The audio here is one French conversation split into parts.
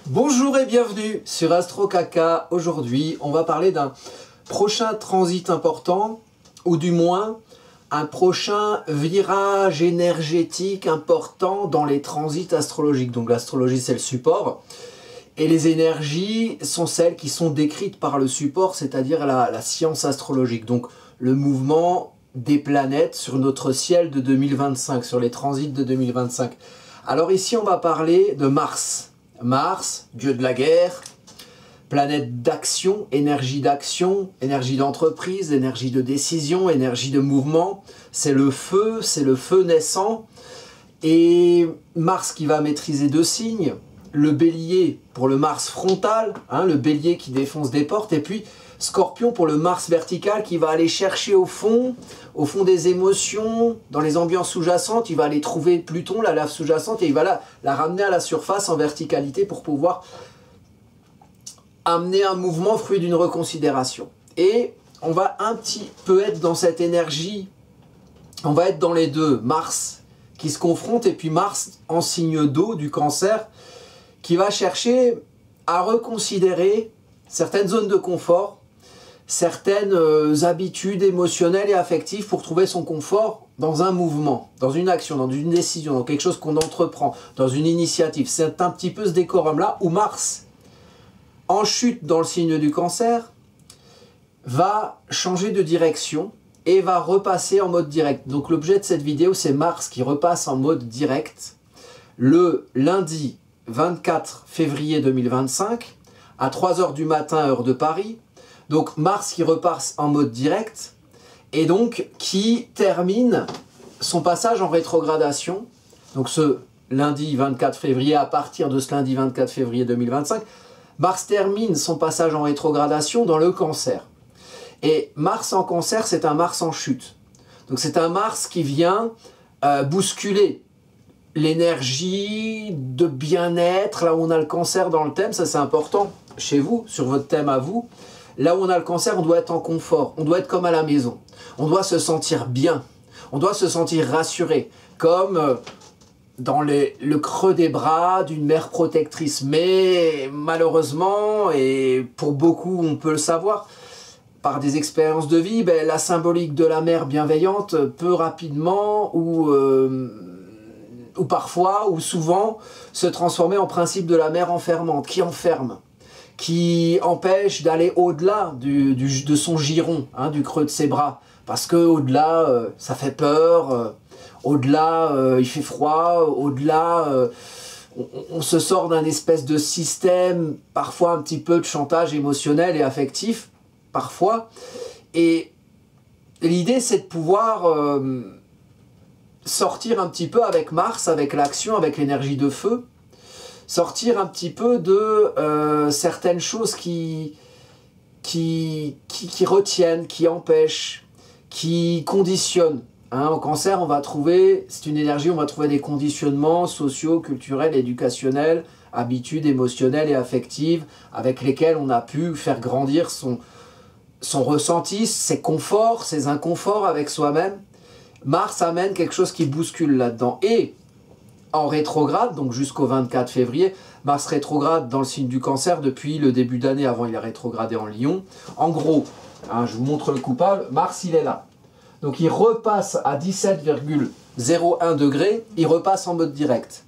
Bonjour et bienvenue sur Astro Kaka. Aujourd'hui, on va parler d'un prochain transit important, ou du moins un prochain virage énergétique important dans les transits astrologiques. Donc l'astrologie, c'est le support. Et les énergies sont celles qui sont décrites par le support, c'est-à-dire la science astrologique. Donc le mouvement des planètes sur notre ciel de 2025, sur les transits de 2025. Alors ici, on va parler de Mars. Mars, dieu de la guerre, planète d'action, énergie d'entreprise, énergie de décision, énergie de mouvement. C'est le feu naissant. Et Mars qui va maîtriser deux signes. Le bélier pour le Mars frontal, le bélier qui défonce des portes, et puis Scorpion pour le Mars vertical qui va aller chercher au fond des émotions, dans les ambiances sous-jacentes. Il va aller trouver Pluton, la lave sous-jacente, et il va la ramener à la surface en verticalité pour pouvoir amener un mouvement fruit d'une reconsidération. Et on va un petit peu être dans cette énergie, on va être dans les deux, Mars qui se confronte, et puis Mars en signe d'eau du Cancer, qui va chercher à reconsidérer certaines zones de confort, certaines habitudes émotionnelles et affectives pour trouver son confort dans un mouvement, dans une action, dans une décision, dans quelque chose qu'on entreprend, dans une initiative. C'est un petit peu ce décorum-là où Mars, en chute dans le signe du Cancer, va changer de direction et va repasser en mode direct. Donc l'objet de cette vidéo, c'est Mars qui repasse en mode direct le lundi 24 février 2025 à 3 h du matin, heure de Paris. Donc Mars qui repasse en mode direct et donc qui termine son passage en rétrogradation. Donc ce lundi 24 février, à partir de ce lundi 24 février 2025, Mars termine son passage en rétrogradation dans le Cancer. Et Mars en Cancer, c'est un Mars en chute. Donc c'est un Mars qui vient bousculer l'énergie de bien-être, là où on a le Cancer dans le thème, ça c'est important chez vous, sur votre thème à vous. Là où on a le Cancer, on doit être en confort, on doit être comme à la maison, on doit se sentir bien, on doit se sentir rassuré, comme dans le creux des bras d'une mère protectrice. Mais malheureusement, et pour beaucoup on peut le savoir, par des expériences de vie, la symbolique de la mère bienveillante peut rapidement ou parfois, ou souvent, se transformer en principe de la mère enfermante, qui enferme, qui empêche d'aller au-delà de son giron, du creux de ses bras, parce que au-delà, ça fait peur, au-delà, il fait froid, au-delà, on se sort d'un espèce de système, parfois un petit peu de chantage émotionnel et affectif, parfois, et l'idée c'est de pouvoir sortir un petit peu avec Mars, avec l'action, avec l'énergie de feu, sortir un petit peu de certaines choses qui retiennent, qui empêchent, qui conditionnent. En Cancer, on va trouver, c'est une énergie, on va trouver des conditionnements sociaux, culturels, éducationnels, habitudes émotionnelles et affectives, avec lesquelles on a pu faire grandir son ressenti, ses conforts, ses inconforts avec soi-même. Mars amène quelque chose qui bouscule là-dedans. Et en rétrograde, donc jusqu'au 24 février, Mars rétrograde dans le signe du Cancer depuis le début d'année. Avant, il a rétrogradé en Lion. En gros, je vous montre le coupable, Mars, il est là. Donc il repasse à 17,01 degrés, il repasse en mode direct.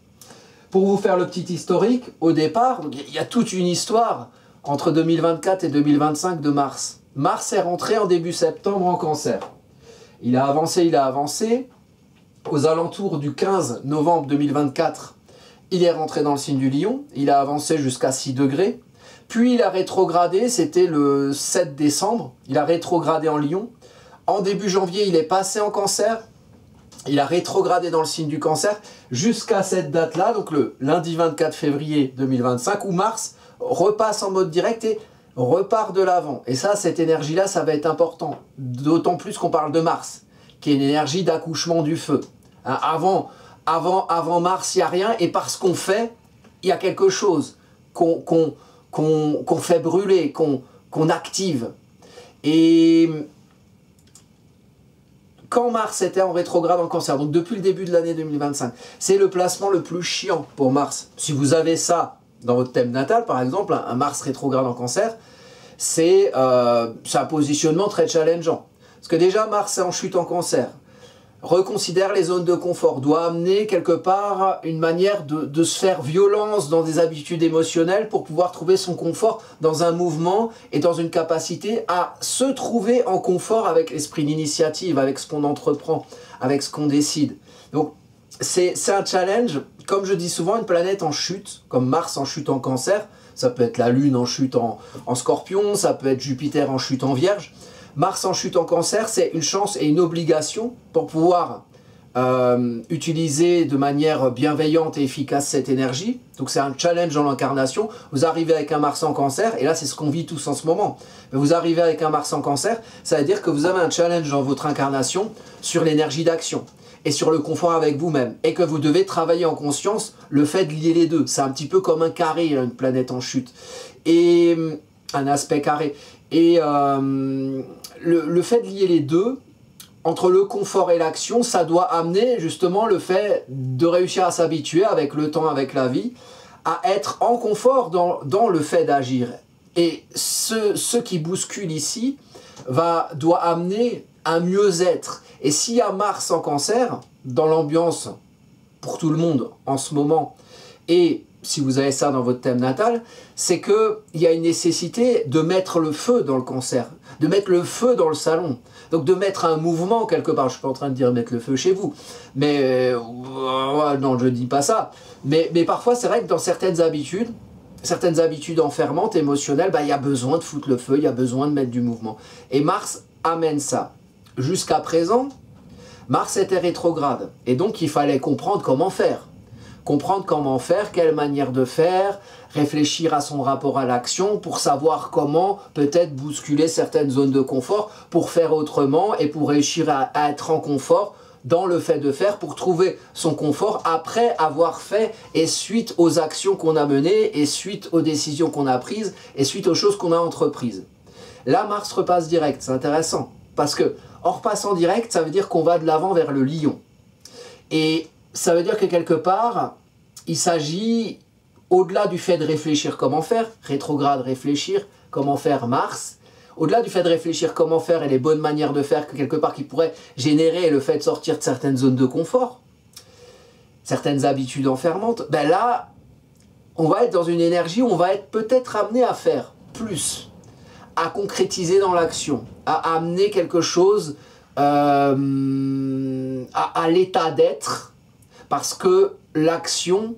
Pour vous faire le petit historique, au départ, il y a toute une histoire entre 2024 et 2025 de Mars. Mars est rentré en début septembre en Cancer. Il a avancé. Aux alentours du 15 novembre 2024, il est rentré dans le signe du Lion. Il a avancé jusqu'à 6 degrés. Puis il a rétrogradé, c'était le 7 décembre. Il a rétrogradé en Lion. En début janvier, il est passé en Cancer. Il a rétrogradé dans le signe du Cancer jusqu'à cette date-là, donc le lundi 24 février 2025, où Mars repasse en mode direct et repart de l'avant. Et ça, cette énergie-là, ça va être important. D'autant plus qu'on parle de Mars, qui est une énergie d'accouchement du feu. Avant Mars, il n'y a rien, et parce qu'on fait, il y a quelque chose qu'on fait brûler, qu'on active. Et quand Mars était en rétrograde en Cancer, donc depuis le début de l'année 2025, c'est le placement le plus chiant pour Mars. Si vous avez ça dans votre thème natal, par exemple, un Mars rétrograde en Cancer, c'est un positionnement très challengeant. Parce que déjà, Mars est en chute en Cancer, reconsidère les zones de confort, doit amener quelque part une manière de se faire violence dans des habitudes émotionnelles pour pouvoir trouver son confort dans un mouvement et dans une capacité à se trouver en confort avec l'esprit d'initiative, avec ce qu'on entreprend, avec ce qu'on décide. Donc c'est un challenge, comme je dis souvent, une planète en chute, comme Mars en chute en Cancer, ça peut être la Lune en chute en Scorpion, ça peut être Jupiter en chute en Vierge. Mars en chute en Cancer, c'est une chance et une obligation pour pouvoir utiliser de manière bienveillante et efficace cette énergie. Donc c'est un challenge dans l'incarnation. Vous arrivez avec un Mars en Cancer, et là c'est ce qu'on vit tous en ce moment. Mais vous arrivez avec un Mars en Cancer, ça veut dire que vous avez un challenge dans votre incarnation sur l'énergie d'action et sur le confort avec vous-même, et que vous devez travailler en conscience le fait de lier les deux. C'est un petit peu comme un carré, une planète en chute, et un aspect carré. Et le fait de lier les deux, entre le confort et l'action, ça doit amener justement le fait de réussir à s'habituer avec le temps, avec la vie, à être en confort dans le fait d'agir. Et ce qui bouscule ici doit amener un mieux-être. Et s'il y a Mars en Cancer, dans l'ambiance pour tout le monde en ce moment, et si vous avez ça dans votre thème natal, c'est qu'il y a une nécessité de mettre le feu dans le Cancer, de mettre le feu dans le salon, donc de mettre un mouvement quelque part. Je ne suis pas en train de dire mettre le feu chez vous, mais non, je ne dis pas ça. Mais parfois, c'est vrai que dans certaines habitudes enfermantes, émotionnelles, il y a besoin de foutre le feu, il y a besoin de mettre du mouvement. Et Mars amène ça. Jusqu'à présent, Mars était rétrograde, et donc il fallait comprendre comment faire. Comprendre comment faire, quelle manière de faire, réfléchir à son rapport à l'action pour savoir comment peut-être bousculer certaines zones de confort pour faire autrement et pour réussir à être en confort dans le fait de faire, pour trouver son confort après avoir fait et suite aux actions qu'on a menées et suite aux décisions qu'on a prises et suite aux choses qu'on a entreprises. Là, Mars repasse direct, c'est intéressant parce que en repassant direct, ça veut dire qu'on va de l'avant vers le lion. Et ça veut dire que quelque part, il s'agit, au-delà du fait de réfléchir comment faire, rétrograde, réfléchir comment faire Mars, au-delà du fait de réfléchir comment faire et les bonnes manières de faire que quelque part qui pourraient générer le fait de sortir de certaines zones de confort, certaines habitudes enfermantes, ben là, on va être dans une énergie où on va être peut-être amené à faire plus, à concrétiser dans l'action, à amener quelque chose à l'état d'être, parce que l'action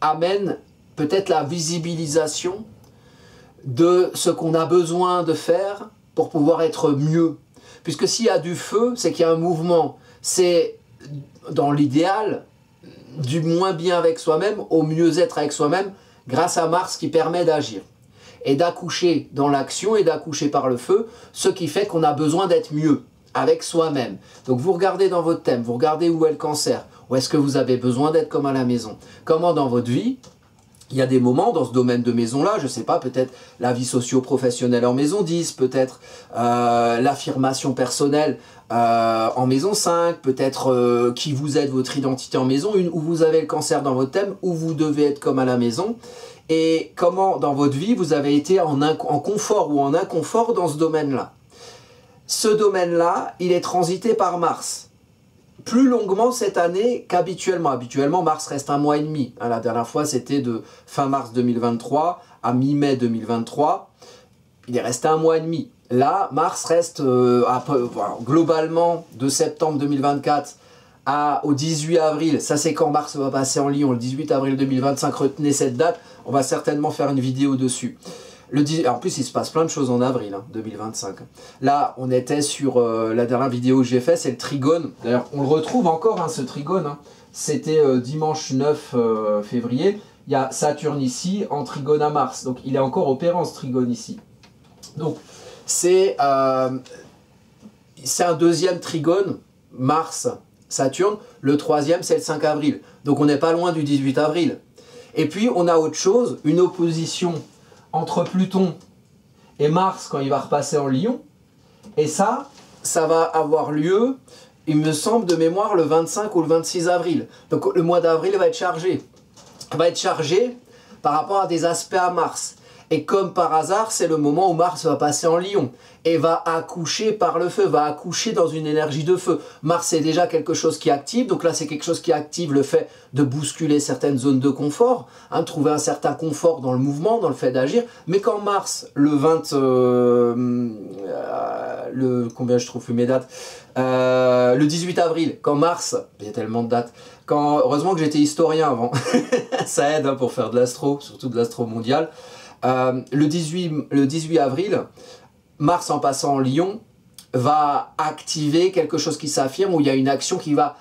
amène peut-être la visibilisation de ce qu'on a besoin de faire pour pouvoir être mieux. Puisque s'il y a du feu, c'est qu'il y a un mouvement. C'est, dans l'idéal, du moins bien avec soi-même au mieux-être avec soi-même, grâce à Mars qui permet d'agir. Et d'accoucher dans l'action et d'accoucher par le feu, ce qui fait qu'on a besoin d'être mieux avec soi-même. Donc vous regardez dans votre thème, vous regardez où est le Cancer, où est-ce que vous avez besoin d'être comme à la maison. Comment dans votre vie, il y a des moments dans ce domaine de maison-là, je ne sais pas, peut-être la vie socio-professionnelle en maison 10, peut-être l'affirmation personnelle en maison 5, peut-être qui vous êtes, votre identité en maison 1, où vous avez le Cancer dans votre thème, où vous devez être comme à la maison. Et comment dans votre vie vous avez été en confort ou en inconfort dans ce domaine-là. Ce domaine-là, il est transité par Mars. Plus longuement cette année qu'habituellement. Habituellement, Mars reste 1 mois et demi. La dernière fois, c'était de fin mars 2023 à mi-mai 2023. Il est resté 1 mois et demi. Là, Mars reste globalement de septembre 2024 au 18 avril. Ça, c'est quand Mars va passer en Lion, le 18 avril 2025. Retenez cette date. On va certainement faire une vidéo dessus. En plus, il se passe plein de choses en avril 2025. Là, on était sur la dernière vidéo que j'ai faite, c'est le trigone. D'ailleurs, on le retrouve encore, ce trigone. C'était dimanche 9 février. Il y a Saturne ici, en trigone à Mars. Donc, il est encore opérant, ce trigone ici. Donc, c'est un deuxième trigone, Mars-Saturne. Le troisième, c'est le 5 avril. Donc, on n'est pas loin du 18 avril. Et puis, on a autre chose, une opposition entre Pluton et Mars quand il va repasser en Lion. Et ça va avoir lieu il me semble de mémoire, le 25 ou le 26 avril. Donc le mois d'avril va être chargé. Il va être chargé par rapport à des aspects à Mars. Et comme par hasard, c'est le moment où Mars va passer en Lion et va accoucher par le feu, va accoucher dans une énergie de feu. Mars, c'est déjà quelque chose qui active, donc là, c'est quelque chose qui active le fait de bousculer certaines zones de confort, hein, trouver un certain confort dans le mouvement, dans le fait d'agir. Mais quand Mars, combien je trouve plus mes dates, le 18 avril, quand Mars, il y a tellement de dates, heureusement que j'étais historien avant, ça aide hein, pour faire de l'astro, surtout de l'astro mondial. Le 18 avril, Mars en passant en Lion va activer quelque chose qui s'affirme, où il y a une action qui va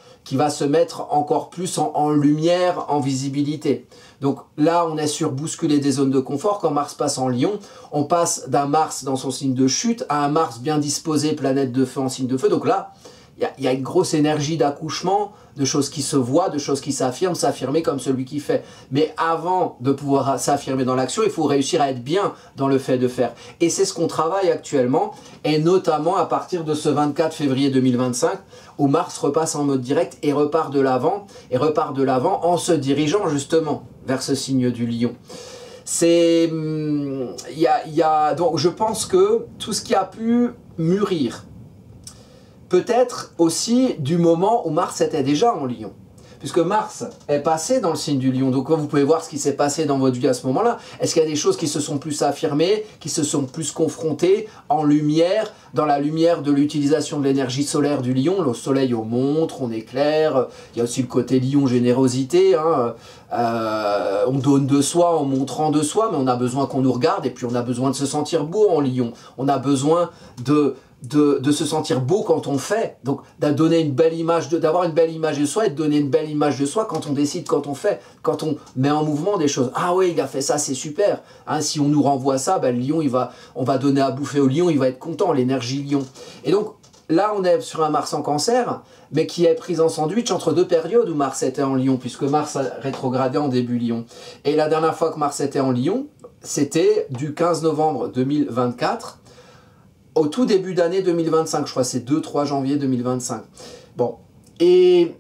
se mettre encore plus en lumière, en visibilité. Donc là, on est sur bousculer des zones de confort. Quand Mars passe en Lion, on passe d'un Mars dans son signe de chute à un Mars bien disposé, planète de feu en signe de feu. Donc là, il y a une grosse énergie d'accouchement, de choses qui se voient, de choses qui s'affirment, s'affirmer comme celui qui fait. Mais avant de pouvoir s'affirmer dans l'action, il faut réussir à être bien dans le fait de faire. Et c'est ce qu'on travaille actuellement, et notamment à partir de ce 24 février 2025, où Mars repasse en mode direct et repart de l'avant en se dirigeant justement vers ce signe du Lion. Donc je pense que tout ce qui a pu mûrir, peut-être aussi du moment où Mars était déjà en Lion. Puisque Mars est passé dans le signe du Lion. Donc vous pouvez voir ce qui s'est passé dans votre vie à ce moment-là. Est-ce qu'il y a des choses qui se sont plus affirmées, qui se sont plus confrontées en lumière, dans la lumière de l'utilisation de l'énergie solaire du Lion. Le soleil on montre, on éclaire. Il y a aussi le côté Lion générosité. Hein. On donne de soi en montrant de soi, mais on a besoin qu'on nous regarde. Et puis on a besoin de se sentir beau en Lion. On a besoin de se sentir beau quand on fait, donc d'avoir une belle image de soi et de donner une belle image de soi quand on décide, quand on fait, quand on met en mouvement des choses. Ah oui, il a fait ça, c'est super. Hein, si on nous renvoie ça, ben, le lion, on va donner à bouffer au lion, il va être content, l'énergie lion. Et donc là, on est sur un Mars en Cancer, mais qui est pris en sandwich entre deux périodes où Mars était en Lion, puisque Mars a rétrogradé en début Lion. Et la dernière fois que Mars était en Lion, c'était du 15 novembre 2024 au tout début d'année 2025, je crois, c'est 2-3 janvier 2025. Bon, et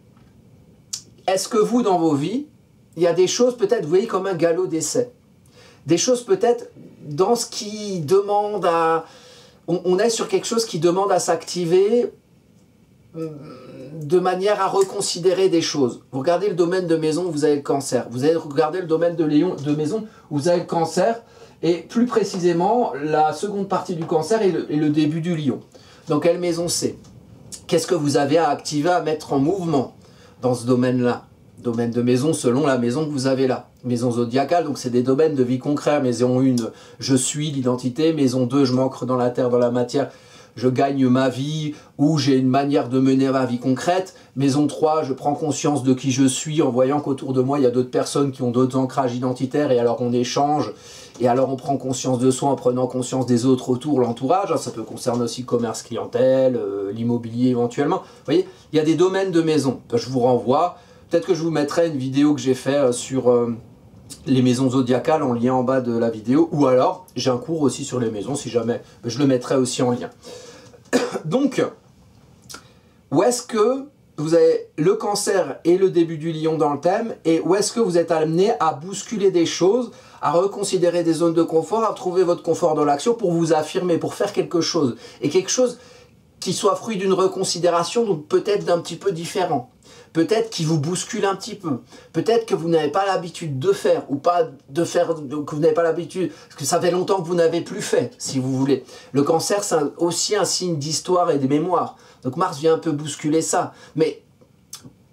est-ce que vous, dans vos vies, il y a des choses peut-être, vous voyez, comme un galop d'essai, des choses peut-être dans ce qui demande à... On est sur quelque chose qui demande à s'activer de manière à reconsidérer des choses. Vous regardez le domaine de maison, vous avez le Cancer. Vous allez regarder le domaine de maison, vous avez le Cancer. Et plus précisément, la seconde partie du Cancer et le début du Lion. Dans quelle maison c'est? Qu'est-ce que vous avez à activer, à mettre en mouvement dans ce domaine-là? Domaine de maison selon la maison que vous avez là. Maison zodiacale, donc c'est des domaines de vie concrète. Maison 1, je suis l'identité. Maison 2, je m'ancre dans la terre, dans la matière. Je gagne ma vie, ou j'ai une manière de mener ma vie concrète. Maison 3, je prends conscience de qui je suis en voyant qu'autour de moi, il y a d'autres personnes qui ont d'autres ancrages identitaires et alors on échange. Et alors on prend conscience de soi en prenant conscience des autres autour, l'entourage. Ça peut concerner aussi le commerce clientèle, l'immobilier éventuellement. Vous voyez, il y a des domaines de maison. Je vous renvoie. Peut-être que je vous mettrai une vidéo que j'ai fait sur les maisons zodiacales en lien en bas de la vidéo. Ou alors, j'ai un cours aussi sur les maisons, si jamais. Je le mettrai aussi en lien. Donc, où est-ce que vous avez le Cancer et le début du Lion dans le thème, et où est-ce que vous êtes amené à bousculer des choses, à reconsidérer des zones de confort, à trouver votre confort dans l'action pour vous affirmer, pour faire quelque chose, et quelque chose qui soit fruit d'une reconsidération, donc peut-être d'un petit peu différent, peut-être qui vous bouscule un petit peu, peut-être que vous n'avez pas l'habitude de faire, ou pas de faire, que vous n'avez pas l'habitude, parce que ça fait longtemps que vous n'avez plus fait, si vous voulez. Le Cancer, c'est aussi un signe d'histoire et de mémoire. Donc Mars vient un peu bousculer ça. Mais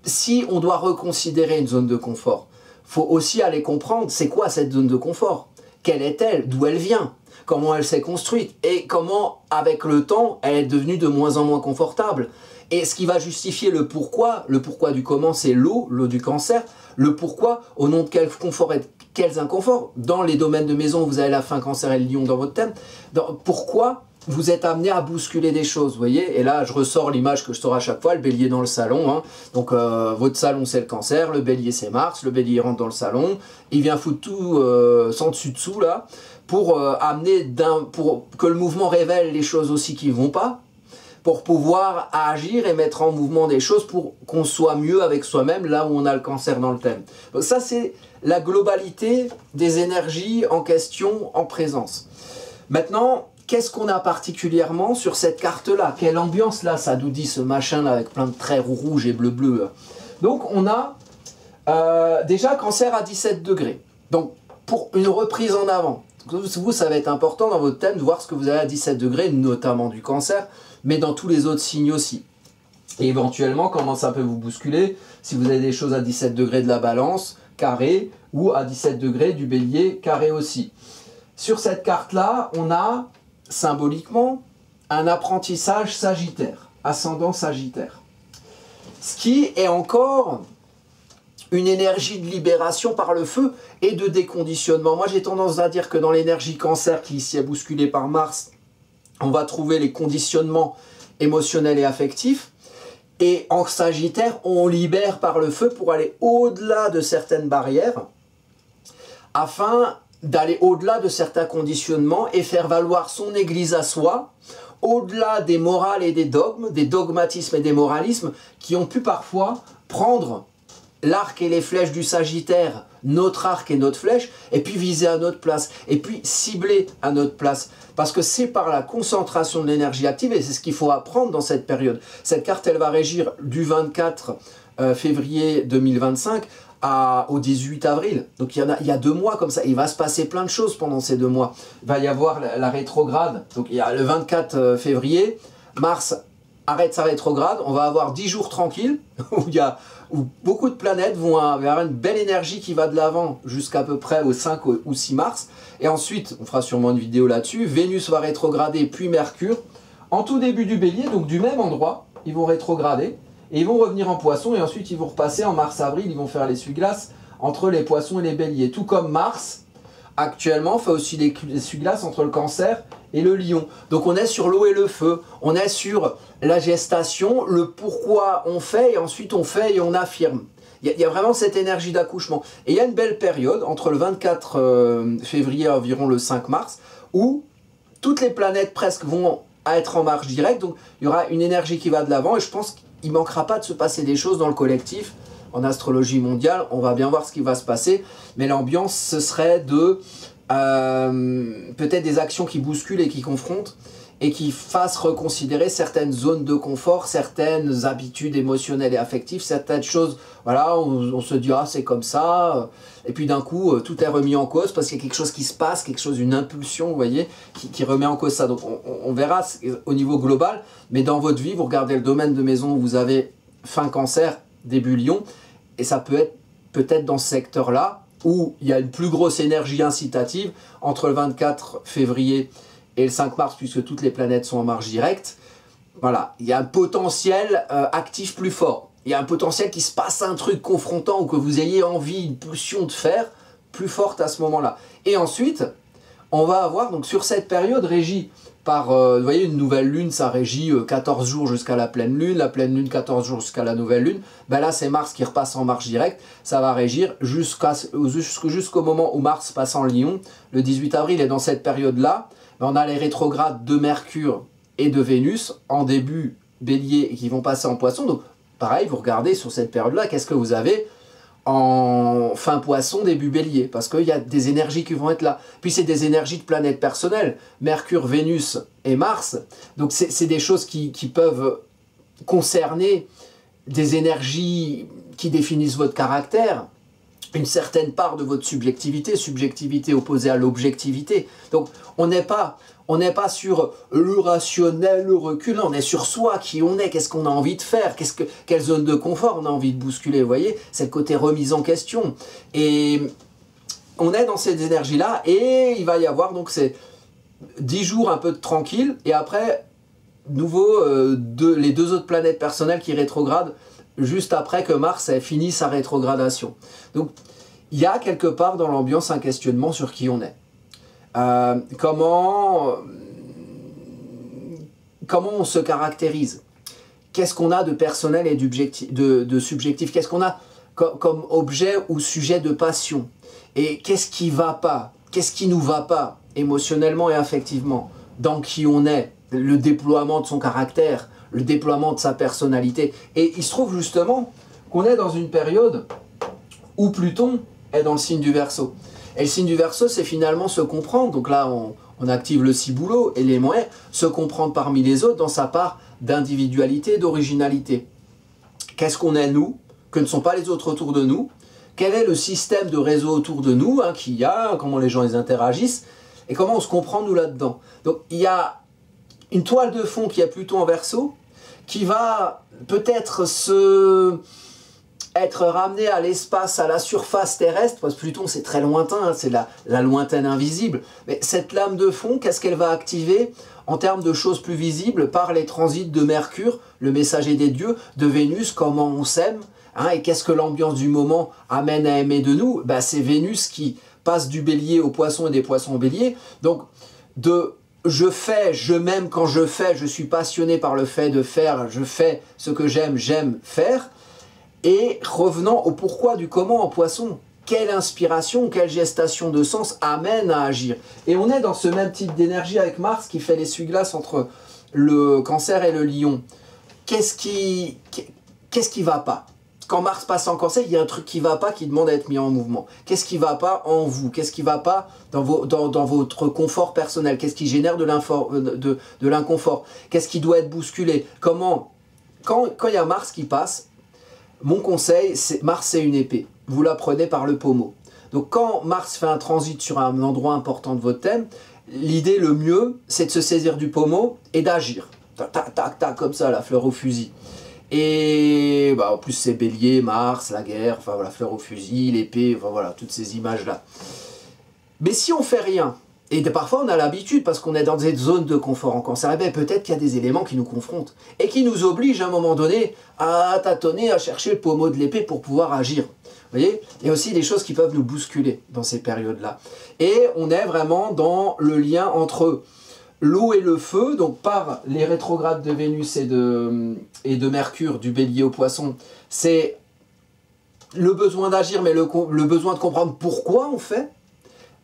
si on doit reconsidérer une zone de confort, il faut aussi aller comprendre c'est quoi cette zone de confort. Quelle est-elle? D'où elle vient? Comment elle s'est construite? Et comment, avec le temps, elle est devenue de moins en moins confortable? Et ce qui va justifier le pourquoi du comment, c'est l'eau du Cancer. Le pourquoi, au nom de quel confort et de quels inconforts. Dans les domaines de maison, vous avez la fin Cancer et le Lion dans votre thème. Pourquoi vous êtes amené à bousculer des choses, vous voyez? Et là, je ressors l'image que je sors à chaque fois, le bélier dans le salon. Hein. Donc, votre salon, c'est le Cancer, le bélier, c'est Mars. Le bélier rentre dans le salon. Il vient foutre tout sans dessus-dessous, là, pour amener pour que le mouvement révèle les choses aussi qui ne vont pas, pour pouvoir agir et mettre en mouvement des choses pour qu'on soit mieux avec soi-même là où on a le cancer dans le thème. Donc ça, c'est la globalité des énergies en question en présence. Maintenant, qu'est-ce qu'on a particulièrement sur cette carte-là? Quelle ambiance là, ça nous dit ce machin-là avec plein de traits rouges et bleu-bleu? Donc on a déjà cancer à 17 degrés. Donc pour une reprise en avant, vous, ça va être important dans votre thème de voir ce que vous avez à 17 degrés, notamment du cancer, mais dans tous les autres signes aussi. Et éventuellement, comment ça peut vous bousculer si vous avez des choses à 17 degrés de la balance, carré, ou à 17 degrés du bélier, carré aussi. Sur cette carte-là, on a symboliquement un apprentissage sagittaire, ascendant sagittaire. Ce qui est encore une énergie de libération par le feu et de déconditionnement. Moi, j'ai tendance à dire que dans l'énergie cancer qui ici est bousculée par Mars, on va trouver les conditionnements émotionnels et affectifs. Et en Sagittaire, on libère par le feu pour aller au-delà de certaines barrières, afin d'aller au-delà de certains conditionnements et faire valoir son église à soi, au-delà des morales et des dogmes, des dogmatismes et des moralismes qui ont pu parfois prendre l'arc et les flèches du Sagittaire, notre arc et notre flèche, et puis viser à notre place, et puis cibler à notre place. Parce que c'est par la concentration de l'énergie active, et c'est ce qu'il faut apprendre dans cette période. Cette carte, elle va régir du 24 février 2025 au 18 avril. Donc il y a 2 mois comme ça. Il va se passer plein de choses pendant ces 2 mois. Il va y avoir la rétrograde. Donc il y a le 24 février, Mars arrête sa rétrograde. On va avoir 10 jours tranquilles où beaucoup de planètes vont avoir une belle énergie qui va de l'avant jusqu'à peu près au 5 ou 6 mars. Et ensuite, on fera sûrement une vidéo là-dessus, Vénus va rétrograder, puis Mercure. En tout début du bélier, donc du même endroit, ils vont rétrograder. Et ils vont revenir en poisson, et ensuite ils vont repasser en mars-avril, ils vont faire l'essuie-glace entre les poissons et les béliers. Tout comme Mars, actuellement, fait aussi l'essuie-glace entre le cancer et le lion. Donc on est sur l'eau et le feu, on est sur la gestation, le pourquoi on fait, et ensuite on fait et on affirme. Il y a vraiment cette énergie d'accouchement. Et il y a une belle période, entre le 24 février et environ le 5 mars, où toutes les planètes presque vont être en marche directe, donc il y aura une énergie qui va de l'avant, et je pense qu'il ne manquera pas de se passer des choses dans le collectif. En astrologie mondiale, on va bien voir ce qui va se passer, mais l'ambiance, ce serait de peut-être des actions qui bousculent et qui confrontent, et qui fassent reconsidérer certaines zones de confort, certaines habitudes émotionnelles et affectives, certaines choses, voilà, on se dit, ah, c'est comme ça, et puis d'un coup, tout est remis en cause, parce qu'il y a quelque chose qui se passe, quelque chose, une impulsion, vous voyez, qui remet en cause ça. Donc on verra au niveau global, mais dans votre vie, vous regardez le domaine de maison où vous avez fin cancer, début lion, et ça peut être peut-être dans ce secteur-là, où il y a une plus grosse énergie incitative entre le 24 février et le 5 mars, puisque toutes les planètes sont en marche directe. Voilà, il y a un potentiel actif plus fort. Il y a un potentiel qui se passe un truc confrontant ou que vous ayez envie, une pulsion de faire plus forte à ce moment-là. Et ensuite, on va avoir, donc sur cette période régie par, vous voyez, une nouvelle lune, ça régit 14 jours jusqu'à la pleine lune 14 jours jusqu'à la nouvelle lune. Ben là, c'est Mars qui repasse en marche directe. Ça va régir jusqu'au moment où Mars passe en Lion, le 18 avril. Et dans cette période-là, ben on a les rétrogrades de Mercure et de Vénus en début bélier et qui vont passer en poisson. Donc, pareil, vous regardez sur cette période-là, qu'est-ce que vous avez en fin poisson, début bélier, parce qu'il y a des énergies qui vont être là. Puis c'est des énergies de planètes personnelles, Mercure, Vénus et Mars. Donc c'est des choses qui peuvent concerner des énergies qui définissent votre caractère, une certaine part de votre subjectivité, subjectivité opposée à l'objectivité. Donc on n'est pas sur le rationnel, le recul, on est sur soi, qui on est, qu'est-ce qu'on a envie de faire, quelle zone de confort on a envie de bousculer, vous voyez, c'est le côté remise en question. Et on est dans ces énergies-là, et il va y avoir donc ces 10 jours un peu de tranquille, et après, nouveau, les 2 autres planètes personnelles qui rétrogradent, juste après que Mars ait fini sa rétrogradation. Donc, il y a quelque part dans l'ambiance un questionnement sur qui on est. Comment on se caractérise? Qu'est-ce qu'on a de personnel et de subjectif? Qu'est-ce qu'on a comme objet ou sujet de passion? Et qu'est-ce qui va pas? Qu'est-ce qui nous va pas émotionnellement et affectivement? Dans qui on est? Le déploiement de son caractère, le déploiement de sa personnalité. Et il se trouve justement qu'on est dans une période où Pluton est dans le signe du Verseau. Et le signe du Verseau, c'est finalement se comprendre. Donc là, on active le ciboulot et les moyens, se comprendre parmi les autres dans sa part d'individualité, d'originalité. Qu'est-ce qu'on est nous, que ne sont pas les autres autour de nous? Quel est le système de réseau autour de nous qu'il y a, comment les gens les interagissent, et comment on se comprend nous là-dedans. Donc il y a une toile de fond qui est Pluton en Verseau, qui va peut-être être ramené à l'espace, à la surface terrestre, parce que Pluton c'est très lointain, c'est la lointaine invisible. Mais cette lame de fond, qu'est-ce qu'elle va activer en termes de choses plus visibles par les transits de Mercure, le messager des dieux, de Vénus, comment on s'aime, et qu'est-ce que l'ambiance du moment amène à aimer de nous? C'est Vénus qui passe du bélier au poisson et des poissons au bélier. Donc, je fais, je m'aime quand je fais, je suis passionné par le fait de faire, je fais ce que j'aime faire. Et revenant au pourquoi du comment en poisson, quelle inspiration, quelle gestation de sens amène à agir. Et on est dans ce même type d'énergie avec Mars qui fait l'essuie-glace entre le Cancer et le Lion. Qu'est-ce qui va pas? Quand Mars passe en Cancer, il y a un truc qui va pas, qui demande à être mis en mouvement. Qu'est-ce qui va pas en vous? Qu'est-ce qui va pas dans votre confort personnel? Qu'est-ce qui génère de l'inconfort? Qu'est-ce qui doit être bousculé? Comment? Quand il y a Mars qui passe, mon conseil, c'est Mars c'est une épée. Vous la prenez par le pommeau. Donc quand Mars fait un transit sur un endroit important de votre thème, l'idée le mieux, c'est de se saisir du pommeau et d'agir. Tac, tac, tac, tac, comme ça, la fleur au fusil. Et en plus c'est Bélier, Mars, la guerre, enfin voilà, fleur au fusil, l'épée, enfin voilà, toutes ces images-là. Mais si on fait rien, et parfois on a l'habitude parce qu'on est dans des zones de confort en Cancer, et bien peut-être qu'il y a des éléments qui nous confrontent et qui nous obligent à un moment donné à tâtonner, à chercher le pommeau de l'épée pour pouvoir agir. Vous voyez? Il y a aussi des choses qui peuvent nous bousculer dans ces périodes-là. Et on est vraiment dans le lien entre l'eau et le feu, donc par les rétrogrades de Vénus et de Mercure, du Bélier au Poisson, c'est le besoin d'agir, mais le besoin de comprendre pourquoi on fait,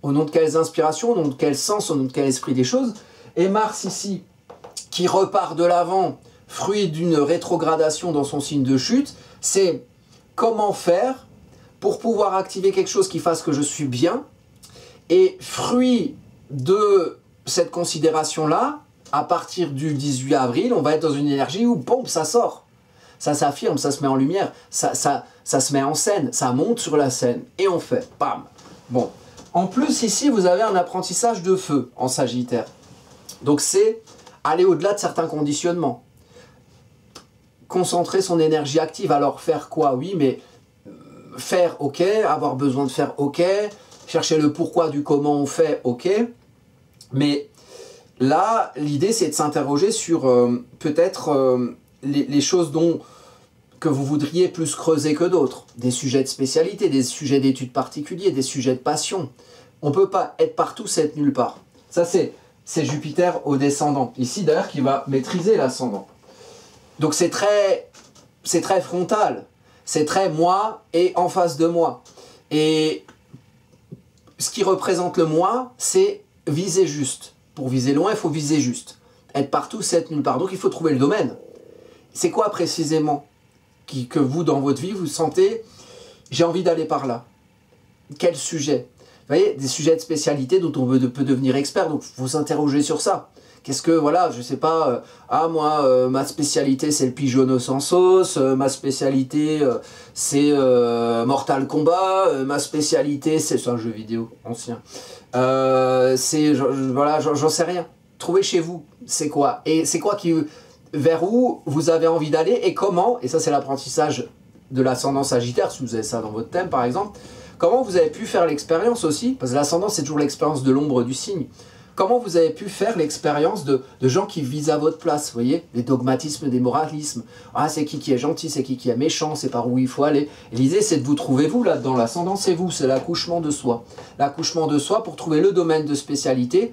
au nom de quelles inspirations, au nom de quel sens, au nom de quel esprit des choses. Et Mars ici, qui repart de l'avant, fruit d'une rétrogradation dans son signe de chute, c'est comment faire pour pouvoir activer quelque chose qui fasse que je suis bien, et fruit de cette considération-là, à partir du 18 avril, on va être dans une énergie où, boum, ça sort. Ça s'affirme, ça se met en lumière, ça se met en scène, ça monte sur la scène, et on fait, bam. Bon. En plus, ici, vous avez un apprentissage de feu en Sagittaire. Donc c'est aller au-delà de certains conditionnements. Concentrer son énergie active. Alors faire quoi? Oui, mais faire, ok. Avoir besoin de faire, ok. Chercher le pourquoi du comment on fait, ok. Mais là, l'idée, c'est de s'interroger sur peut-être les choses que vous voudriez plus creuser que d'autres. Des sujets de spécialité, des sujets d'études particuliers, des sujets de passion. On ne peut pas être partout, c'est être nulle part. Ça, c'est Jupiter au descendant. Ici, d'ailleurs, qui va maîtriser l'ascendant. Donc, c'est très frontal. C'est très moi et en face de moi. Et ce qui représente le moi, c'est viser juste. Pour viser loin, il faut viser juste. Être partout, c'est être nulle part. Donc, il faut trouver le domaine. C'est quoi précisément que vous, dans votre vie, vous sentez, j'ai envie d'aller par là? Quel sujet? Vous voyez, des sujets de spécialité dont on peut devenir expert, donc il faut s'interroger sur ça. Qu'est-ce que, voilà, je sais pas, moi, ma spécialité c'est le pigeonneau sans sauce, ma spécialité c'est Mortal Kombat, ma spécialité c'est un jeu vidéo ancien. Voilà, j'en sais rien. Trouvez chez vous, c'est quoi? Et c'est quoi vers où vous avez envie d'aller et comment, et ça c'est l'apprentissage de l'ascendant Sagittaire, si vous avez ça dans votre thème par exemple, comment vous avez pu faire l'expérience aussi, parce que l'ascendant c'est toujours l'expérience de l'ombre du signe, comment vous avez pu faire l'expérience de gens qui visent à votre place, vous voyez, des dogmatismes, des moralismes, ah c'est qui est gentil, c'est qui est méchant, c'est par où il faut aller, et l'idée c'est de vous trouver vous là-dedans, l'ascendant c'est vous, c'est l'accouchement de soi pour trouver le domaine de spécialité,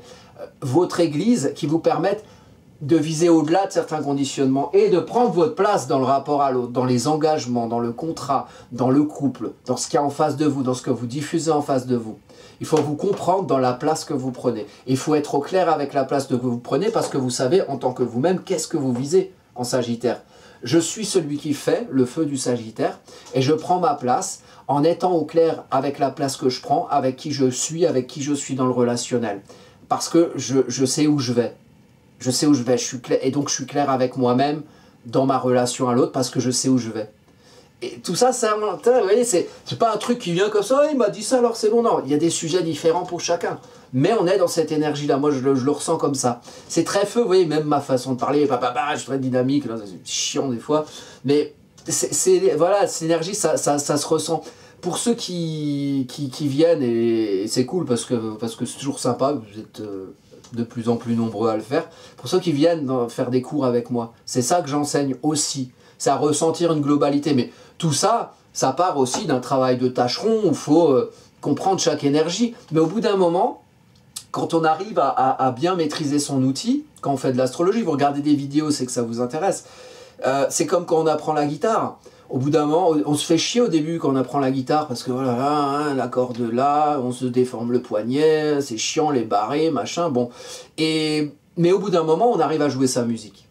votre église qui vous permette de viser au-delà de certains conditionnements et de prendre votre place dans le rapport à l'autre, dans les engagements, dans le contrat, dans le couple, dans ce qu'il y a en face de vous, dans ce que vous diffusez en face de vous. Il faut vous comprendre dans la place que vous prenez. Il faut être au clair avec la place que vous prenez parce que vous savez en tant que vous-même qu'est-ce que vous visez en Sagittaire. Je suis celui qui fait le feu du Sagittaire et je prends ma place en étant au clair avec la place que je prends, avec qui je suis dans le relationnel. Parce que je sais où je vais. Je sais où je vais, je suis clair, et donc je suis clair avec moi-même dans ma relation à l'autre parce que je sais où je vais. Et tout ça, vous voyez, c'est pas un truc qui vient comme ça, il m'a dit ça alors c'est bon, non. Il y a des sujets différents pour chacun. Mais on est dans cette énergie-là, moi je le ressens comme ça. C'est très feu, vous voyez, même ma façon de parler, je suis très dynamique, c'est chiant des fois. Mais voilà, cette énergie, ça se ressent. Pour ceux qui viennent, et c'est cool parce que c'est toujours sympa, vous êtes de plus en plus nombreux à le faire. Pour ceux qui viennent faire des cours avec moi, c'est ça que j'enseigne aussi. C'est à ressentir une globalité. Mais tout ça, ça part aussi d'un travail de tâcheron où il faut comprendre chaque énergie. Mais au bout d'un moment, quand on arrive à bien maîtriser son outil, quand on fait de l'astrologie, vous regardez des vidéos, c'est que ça vous intéresse. C'est comme quand on apprend la guitare. Au bout d'un moment, on se fait chier au début quand on apprend la guitare parce que voilà, l'accord de là, on se déforme le poignet, c'est chiant, les barrés, machin, bon. Mais au bout d'un moment, on arrive à jouer sa musique.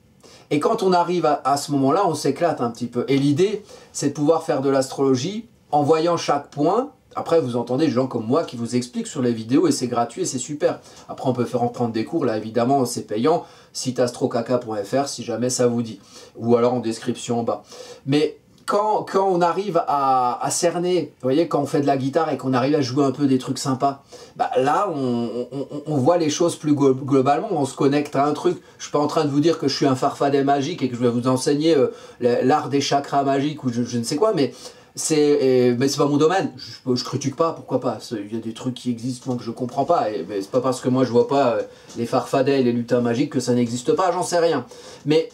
Et quand on arrive à ce moment-là, on s'éclate un petit peu. Et l'idée, c'est de pouvoir faire de l'astrologie en voyant chaque point. Après, vous entendez des gens comme moi qui vous expliquent sur les vidéos et c'est gratuit et c'est super. Après, on peut faire en prendre des cours, là évidemment, c'est payant. Site astrocaca.fr si jamais ça vous dit. Ou alors en description en bas. Mais quand on arrive à cerner, vous voyez, quand on fait de la guitare et qu'on arrive à jouer un peu des trucs sympas, bah là, on voit les choses plus globalement, on se connecte à un truc. Je suis pas en train de vous dire que je suis un farfadet magique et que je vais vous enseigner l'art des chakras magiques ou je ne sais quoi, mais c'est pas mon domaine. Je critique pas, pourquoi pas. Il y a des trucs qui existent moi que je comprends pas, mais c'est pas parce que moi je vois pas les farfadets et les lutins magiques que ça n'existe pas, j'en sais rien. Mais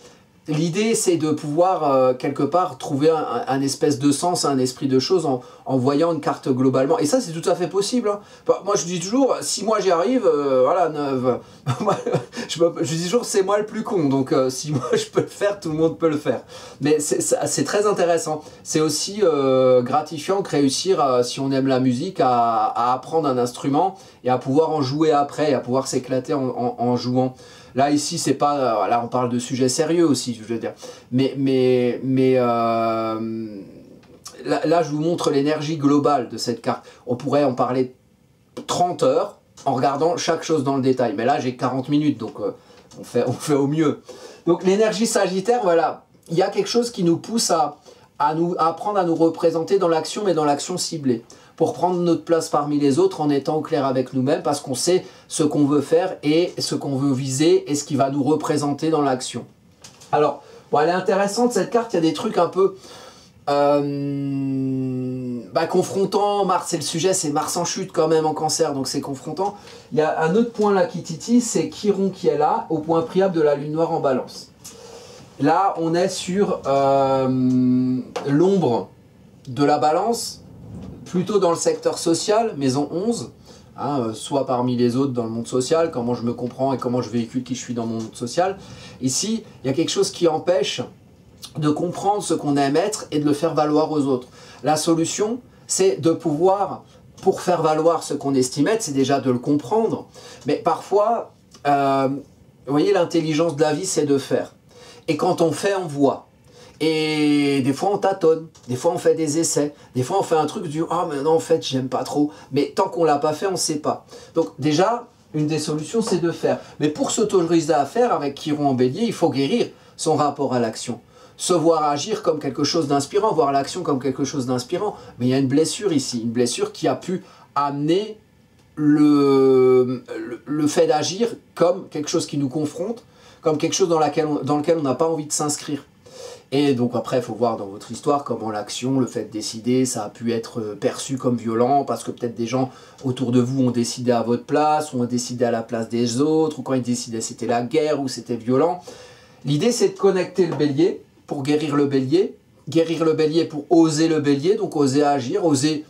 l'idée, c'est de pouvoir, quelque part, trouver un espèce de sens, un esprit de choses en voyant une carte globalement. Et ça, c'est tout à fait possible. Hein. Moi, je dis toujours, si moi j'y arrive, voilà, je dis toujours, c'est moi le plus con. Donc, si moi je peux le faire, tout le monde peut le faire. Mais c'est très intéressant. C'est aussi gratifiant de réussir, si on aime la musique, à apprendre un instrument et à pouvoir en jouer après, et à pouvoir s'éclater en jouant. Là, ici, c'est pas... Là, on parle de sujets sérieux aussi, je veux dire. Là, je vous montre l'énergie globale de cette carte. On pourrait en parler 30 heures en regardant chaque chose dans le détail. Mais là, j'ai 40 minutes, donc on fait au mieux. Donc, l'énergie sagittaire, voilà. Il y a quelque chose qui nous pousse à apprendre à nous représenter dans l'action, mais dans l'action ciblée. Pour prendre notre place parmi les autres en étant au clair avec nous-mêmes parce qu'on sait ce qu'on veut faire et ce qu'on veut viser et ce qui va nous représenter dans l'action. Alors, bon, elle est intéressante cette carte, il y a des trucs un peu confrontants. Mars, c'est le sujet, c'est Mars en chute quand même en Cancer, donc c'est confrontant. Il y a un autre point là qui titille, c'est Chiron qui est là, au point priable de la Lune noire en Balance. Là, on est sur l'ombre de la Balance, plutôt dans le secteur social, maison 11, hein, soit parmi les autres dans le monde social, comment je me comprends et comment je véhicule qui je suis dans mon monde social. Ici, il y a quelque chose qui empêche de comprendre ce qu'on aime être et de le faire valoir aux autres. La solution, c'est de pouvoir, pour faire valoir ce qu'on estime être, c'est déjà de le comprendre. Mais parfois, vous voyez, l'intelligence de la vie, c'est de faire. Et quand on fait, on voit. Et des fois on tâtonne, des fois on fait des essais, des fois on fait un truc du « Ah mais non en fait j'aime pas trop ». Mais tant qu'on l'a pas fait, on sait pas. Donc déjà, une des solutions c'est de faire. Mais pour s'autoriser à faire avec Chiron en Bélier, il faut guérir son rapport à l'action. Se voir agir comme quelque chose d'inspirant, voir l'action comme quelque chose d'inspirant. Mais il y a une blessure ici, une blessure qui a pu amener le fait d'agir comme quelque chose qui nous confronte, comme quelque chose dans lequel on n'a pas envie de s'inscrire. Et donc après, il faut voir dans votre histoire comment l'action, le fait de décider, ça a pu être perçu comme violent, parce que peut-être des gens autour de vous ont décidé à votre place, ou ont décidé à la place des autres, ou quand ils décidaient c'était la guerre, ou c'était violent. L'idée c'est de connecter le bélier, pour guérir le bélier pour oser le bélier, donc oser agir, oser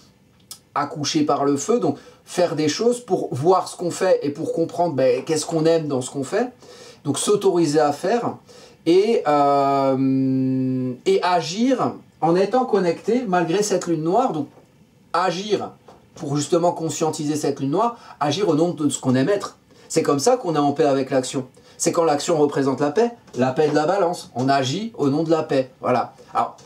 accoucher par le feu, donc faire des choses pour voir ce qu'on fait et pour comprendre qu'est-ce qu'on aime dans ce qu'on fait, donc s'autoriser à faire, et agir en étant connecté malgré cette lune noire, donc agir pour justement conscientiser cette lune noire, agir au nom de ce qu'on aime être. C'est comme ça qu'on est en paix avec l'action. c'est quand l'action représente la paix de la balance. On agit au nom de la paix. Voilà. Alors,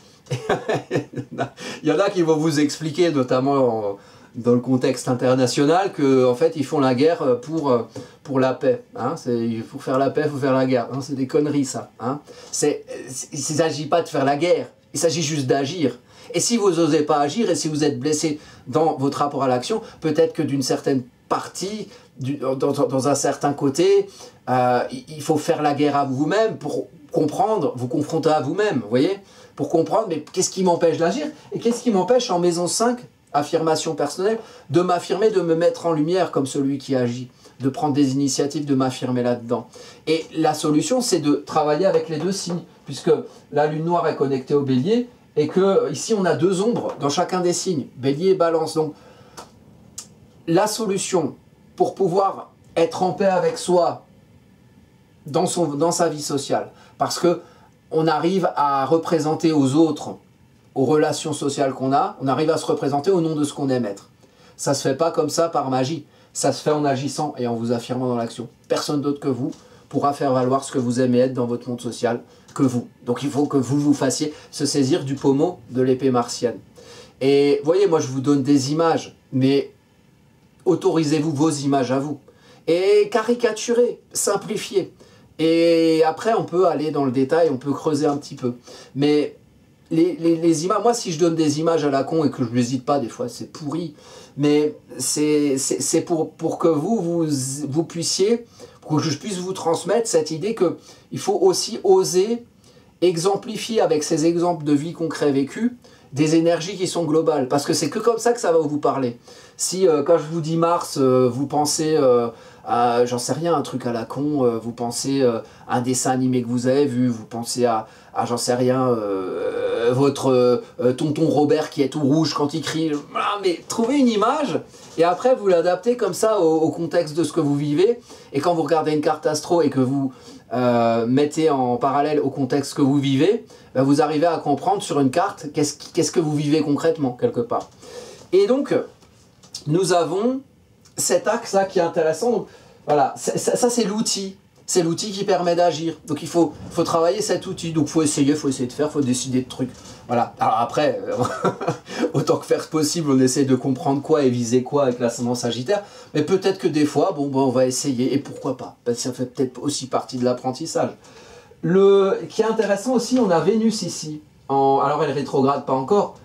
il y en a qui vont vous expliquer, notamment dans le contexte international, qu'en fait, ils font la guerre pour la paix. Hein. Pour faire la paix, il faut faire la guerre. Hein. C'est des conneries, ça. Hein. Il ne s'agit pas de faire la guerre, il s'agit juste d'agir. Et si vous n'osez pas agir, et si vous êtes blessé dans votre rapport à l'action, peut-être que d'une certaine partie, dans un certain côté, il faut faire la guerre à vous-même pour comprendre, vous confronter à vous-même, vous voyez, pour comprendre, mais qu'est-ce qui m'empêche d'agir? Et qu'est-ce qui m'empêche en maison 5, affirmation personnelle, de m'affirmer, de me mettre en lumière comme celui qui agit, de prendre des initiatives, de m'affirmer là-dedans. Et la solution, c'est de travailler avec les deux signes, puisque la lune noire est connectée au bélier, et que ici on a deux ombres dans chacun des signes, bélier et balance. Donc la solution pour pouvoir être en paix avec soi dans sa vie sociale, parce que on arrive à représenter aux autres, aux relations sociales qu'on a, on arrive à se représenter au nom de ce qu'on aime être. Ça se fait pas comme ça par magie, ça se fait en agissant et en vous affirmant dans l'action. Personne d'autre que vous pourra faire valoir ce que vous aimez être dans votre monde social que vous. Donc il faut que vous vous fassiez se saisir du pommeau de l'épée martienne. Et voyez, moi je vous donne des images, mais autorisez-vous vos images à vous. Et caricaturez, simplifiez. Et après on peut aller dans le détail, on peut creuser un petit peu. Mais les images, moi si je donne des images à la con et que je n'hésite pas, des fois c'est pourri, mais c'est pour que vous puissiez, pour que je puisse vous transmettre cette idée qu'il faut aussi oser exemplifier avec ces exemples de vie concrets vécus des énergies qui sont globales, parce que c'est que comme ça que ça va vous parler. Si quand je vous dis Mars, vous pensez à, j'en sais rien, un truc à la con, vous pensez à un dessin animé que vous avez vu, vous pensez à j'en sais rien, votre tonton Robert qui est tout rouge quand il crie, mais trouvez une image et après vous l'adaptez comme ça au contexte de ce que vous vivez, et quand vous regardez une carte astro et que vous mettez en parallèle au contexte que vous vivez, ben vous arrivez à comprendre sur une carte qu'est-ce que vous vivez concrètement quelque part. Et donc nous avons cet axe-là qui est intéressant. Donc, voilà, ça c'est l'outil. C'est l'outil qui permet d'agir. Donc il faut travailler cet outil. Donc il faut essayer de faire, il faut décider de trucs. Voilà. Alors après, autant que faire possible, on essaie de comprendre quoi et viser quoi avec l'ascendant Sagittaire. Mais peut-être que des fois, bon, on va essayer. Et pourquoi pas? Parce que ça fait peut-être aussi partie de l'apprentissage. Qui est intéressant aussi, on a Vénus ici. Alors elle rétrograde pas encore.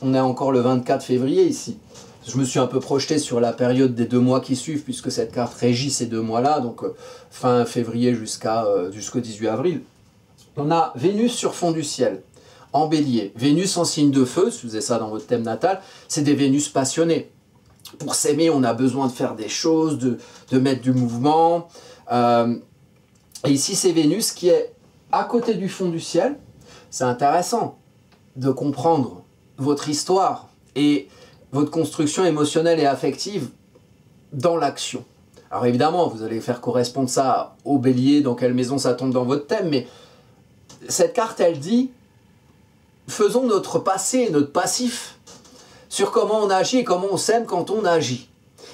On est encore le 24 février ici. Je me suis un peu projeté sur la période des 2 mois qui suivent, puisque cette carte régit ces 2 mois-là, donc fin février jusqu'au 18 avril. On a Vénus sur fond du ciel, en bélier. Vénus en signe de feu, si vous avez ça dans votre thème natal, c'est des Vénus passionnés. Pour s'aimer, on a besoin de faire des choses, de mettre du mouvement. Et ici, c'est Vénus qui est à côté du fond du ciel. C'est intéressant de comprendre votre histoire et votre construction émotionnelle et affective dans l'action. Alors évidemment, vous allez faire correspondre ça au bélier, dans quelle maison ça tombe dans votre thème, mais cette carte, elle dit, faisons notre passé et notre passif sur comment on agit et comment on s'aime quand on agit.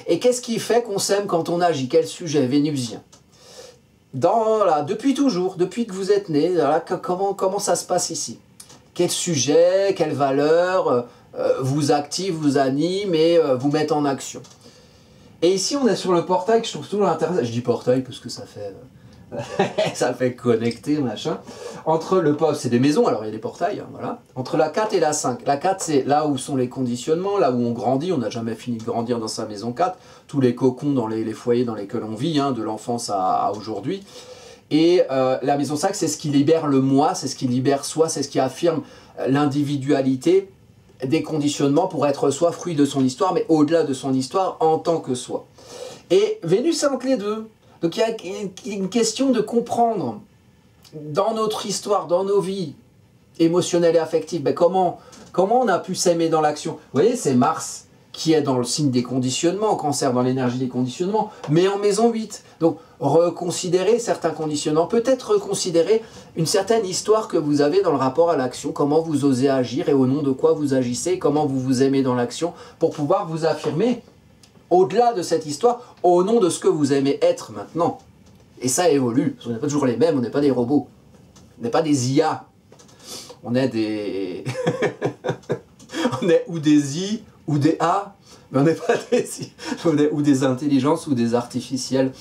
Et qu'est-ce qui fait qu'on s'aime quand on agit? Quel sujet vénusien? Depuis toujours, depuis que vous êtes né, comment ça se passe ici? Quel sujet, quelle valeur vous active, vous anime et vous met en action. Et ici, on est sur le portail que je trouve toujours intéressant. Je dis portail parce que ça fait, ça fait connecter, machin. Entre le portail, c'est des maisons, alors il y a des portails, hein, voilà. Entre la 4 et la 5. La 4, c'est là où sont les conditionnements, là où on grandit. On n'a jamais fini de grandir dans sa maison 4. Tous les cocons dans les foyers dans lesquels on vit, hein, de l'enfance à aujourd'hui. Et la maison 5, c'est ce qui libère le moi, c'est ce qui libère soi, c'est ce qui affirme l'individualité, des conditionnements pour être soi, fruit de son histoire, mais au-delà de son histoire en tant que soi. Et Vénus est entre les deux. Donc il y a une question de comprendre dans notre histoire, dans nos vies émotionnelles et affectives, ben comment on a pu s'aimer dans l'action. Vous voyez, c'est Mars qui est dans le signe des conditionnements, Cancer dans l'énergie des conditionnements, mais en maison 8. Donc reconsidérer certains conditionnements, peut-être reconsidérer une certaine histoire que vous avez dans le rapport à l'action, comment vous osez agir et au nom de quoi vous agissez, comment vous vous aimez dans l'action, pour pouvoir vous affirmer au-delà de cette histoire, au nom de ce que vous aimez être maintenant. Et ça évolue, parce qu'on n'est pas toujours les mêmes, on n'est pas des robots. On n'est pas des IA. On est des... on est ou des I, ou des A, mais on n'est pas des I. On est ou des intelligences, ou des artificiels.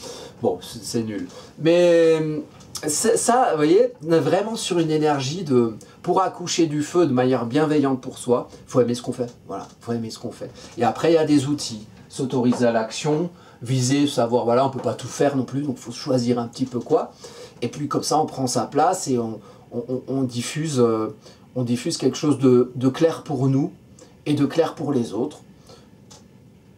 Bon, c'est nul. Mais ça, vous voyez, on est vraiment sur une énergie de... Pour accoucher du feu de manière bienveillante pour soi, il faut aimer ce qu'on fait. Voilà, il faut aimer ce qu'on fait. Et après, il y a des outils. S'autoriser à l'action, viser, savoir, voilà, on ne peut pas tout faire non plus, donc il faut choisir un petit peu quoi. Et puis comme ça, on prend sa place et on diffuse quelque chose de clair pour nous et de clair pour les autres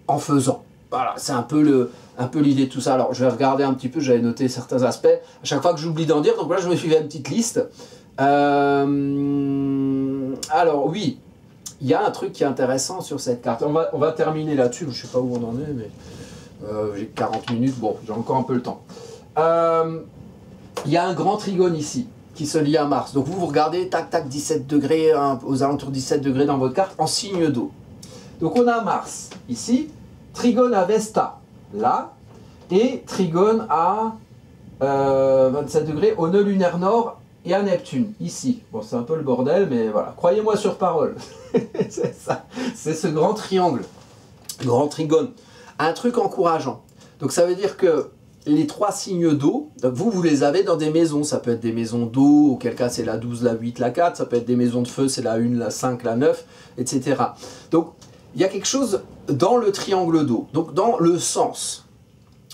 en faisant. Voilà, c'est un peu l'idée de tout ça. Alors, je vais regarder un petit peu, j'avais noté certains aspects. À chaque fois que j'oublie d'en dire, donc là, je me suis fait une petite liste. Alors, oui, il y a un truc qui est intéressant sur cette carte. On va terminer là-dessus, je ne sais pas où on en est, mais j'ai 40 minutes, bon, j'ai encore un peu le temps. Il y a un grand trigone ici, qui se lie à Mars. Donc vous regardez, tac, tac, 17 degrés, aux alentours de 17 degrés dans votre carte, en signe d'eau. Donc on a Mars, ici, trigone à Vesta, là, et trigone à 27 degrés au nœud lunaire nord, et à Neptune, ici. Bon, c'est un peu le bordel, mais voilà. Croyez-moi sur parole. C'est ça. C'est ce grand triangle, grand trigone. Un truc encourageant. Donc ça veut dire que les 3 signes d'eau, vous les avez dans des maisons. Ça peut être des maisons d'eau, auquel cas c'est la 12, la 8, la 4. Ça peut être des maisons de feu, c'est la 1, la 5, la 9, etc. Donc il y a quelque chose dans le triangle d'eau. Donc dans le sens.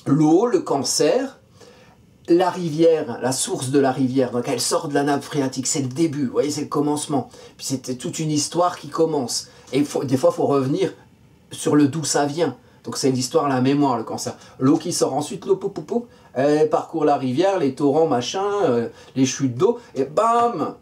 L'eau, le cancer, la rivière, la source de la rivière, donc elle sort de la nappe phréatique, c'est le début, vous voyez, c'est le commencement. Puis c'était toute une histoire qui commence. Et des fois, il faut revenir sur le d'où ça vient. Donc c'est l'histoire, la mémoire, le cancer. L'eau qui sort ensuite, l'eau, elle parcourt la rivière, les torrents, machin, les chutes d'eau, et bam,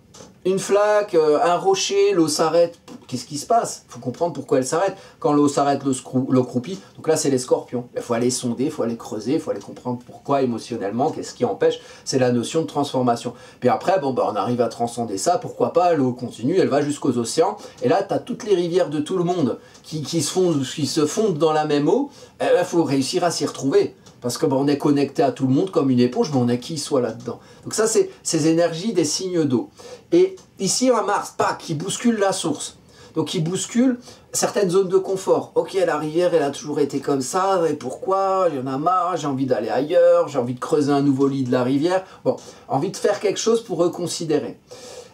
une flaque, un rocher, l'eau s'arrête. Qu'est-ce qui se passe? Il faut comprendre pourquoi elle s'arrête. Quand l'eau s'arrête, l'eau croupit. Donc là, c'est les scorpions. Il faut aller sonder, il faut aller creuser, il faut aller comprendre pourquoi émotionnellement, qu'est-ce qui empêche. C'est la notion de transformation. Puis après, bon, on arrive à transcender ça. Pourquoi pas? L'eau continue, elle va jusqu'aux océans. Et là, tu as toutes les rivières de tout le monde qui se fondent dans la même eau. Il faut réussir à s'y retrouver. Parce que on est connecté à tout le monde comme une éponge, mais on est qui soit là-dedans. Donc ça, c'est ces énergies des signes d'eau. Et ici, un Mars, qui bouscule la source. Donc qui bouscule certaines zones de confort. Ok, la rivière, elle a toujours été comme ça, et pourquoi? J'en ai marre, j'ai envie d'aller ailleurs, j'ai envie de creuser un nouveau lit de la rivière. Bon, envie de faire quelque chose pour reconsidérer.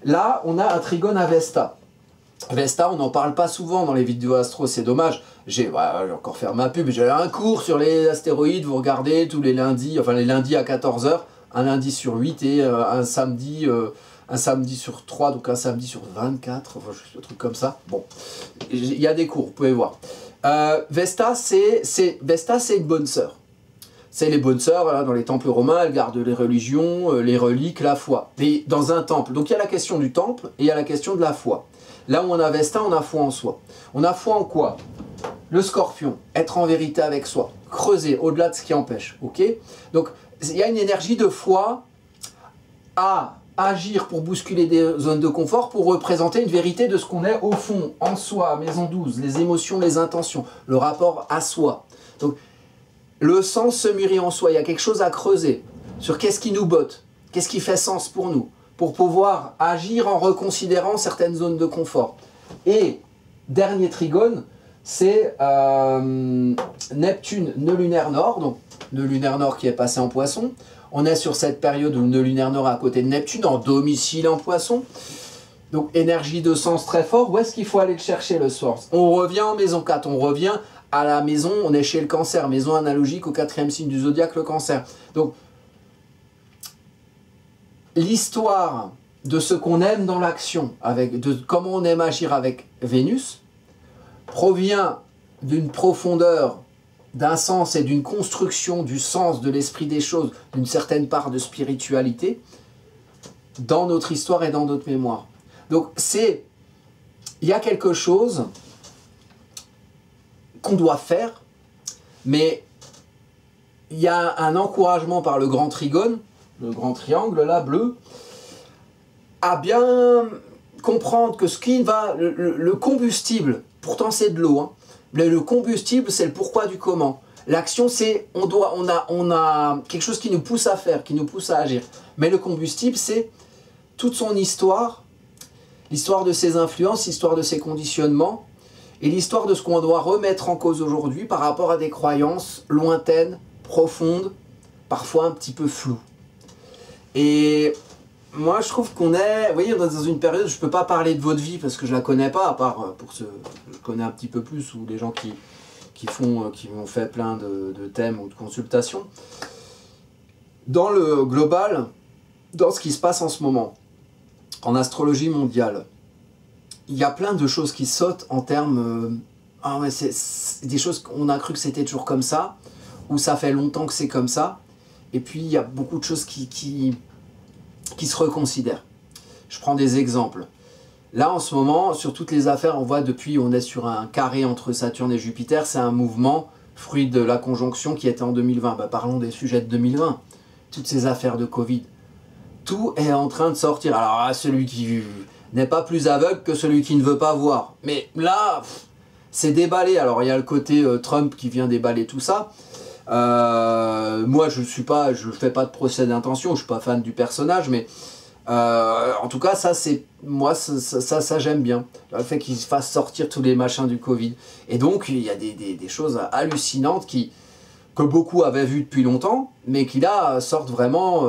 Là, on a un trigone à Vesta. Vesta, on n'en parle pas souvent dans les vidéos astro, c'est dommage. J'ai encore faire ma pub, j'ai un cours sur les astéroïdes, vous regardez tous les lundis, enfin les lundis à 14 h, un lundi sur 8 et un samedi sur 3, donc un samedi sur 24, enfin, un truc comme ça. Bon, il y a des cours, vous pouvez voir. Vesta, c'est une bonne sœur. C'est les bonnes sœurs, voilà, dans les temples romains, elles gardent les religions, les reliques, la foi. Mais dans un temple, donc il y a la question du temple et il y a la question de la foi. Là où on a Vesta, on a foi en soi. On a foi en quoi? Le scorpion, être en vérité avec soi, creuser au-delà de ce qui empêche. Ok? Donc il y a une énergie de foi à agir pour bousculer des zones de confort, pour représenter une vérité de ce qu'on est au fond, en soi, maison 12, les émotions, les intentions, le rapport à soi. Donc le sens se mûrit en soi, il y a quelque chose à creuser sur qu'est-ce qui nous botte, qu'est-ce qui fait sens pour nous, pour pouvoir agir en reconsidérant certaines zones de confort. Et dernier trigone, c'est Neptune, nœud lunaire nord, donc nœud lunaire nord qui est passé en poisson. On est sur cette période où le nœud lunaire nord est à côté de Neptune, en domicile en poisson. Donc énergie de sens très fort. Où est-ce qu'il faut aller le chercher le source? On revient en maison 4, on revient à la maison, on est chez le cancer, maison analogique au 4e signe du zodiaque, le cancer. Donc l'histoire de ce qu'on aime dans l'action, de comment on aime agir avec Vénus, provient d'une profondeur, d'un sens et d'une construction du sens de l'esprit des choses, d'une certaine part de spiritualité, dans notre histoire et dans notre mémoire. Donc il y a quelque chose qu'on doit faire, mais il y a un encouragement par le grand trigone, le grand triangle là, bleu, à bien comprendre que ce qui va, le combustible, pourtant c'est de l'eau, hein, mais le combustible c'est le pourquoi du comment. L'action, c'est on a quelque chose qui nous pousse à faire, qui nous pousse à agir. Mais le combustible, c'est toute son histoire, l'histoire de ses influences, l'histoire de ses conditionnements, et l'histoire de ce qu'on doit remettre en cause aujourd'hui par rapport à des croyances lointaines, profondes, parfois un petit peu floues. Et moi, je trouve qu'on est, vous voyez, dans une période, je ne peux pas parler de votre vie parce que je ne la connais pas, à part pour ceux que je connais un petit peu plus, ou les gens qui ont fait plein de thèmes ou de consultations. Dans le global, dans ce qui se passe en ce moment, en astrologie mondiale, il y a plein de choses qui sautent en termes... ah ouais, c'est des choses qu'on a cru que c'était toujours comme ça, ou ça fait longtemps que c'est comme ça, et puis il y a beaucoup de choses qui se reconsidèrent. Je prends des exemples. Là, en ce moment, sur toutes les affaires, on voit depuis, on est sur un carré entre Saturne et Jupiter, c'est un mouvement, fruit de la conjonction qui était en 2020. Bah, parlons des sujets de 2020. Toutes ces affaires de Covid. Tout est en train de sortir. Alors, celui qui n'est pas plus aveugle que celui qui ne veut pas voir. Mais là, c'est déballé. Alors, il y a le côté Trump qui vient déballer tout ça. Moi, je fais pas de procès d'intention, je suis pas fan du personnage, mais en tout cas, ça j'aime bien. Le fait qu'il fasse sortir tous les machins du Covid. Et donc, il y a des choses hallucinantes que beaucoup avaient vues depuis longtemps, mais qui là sortent vraiment,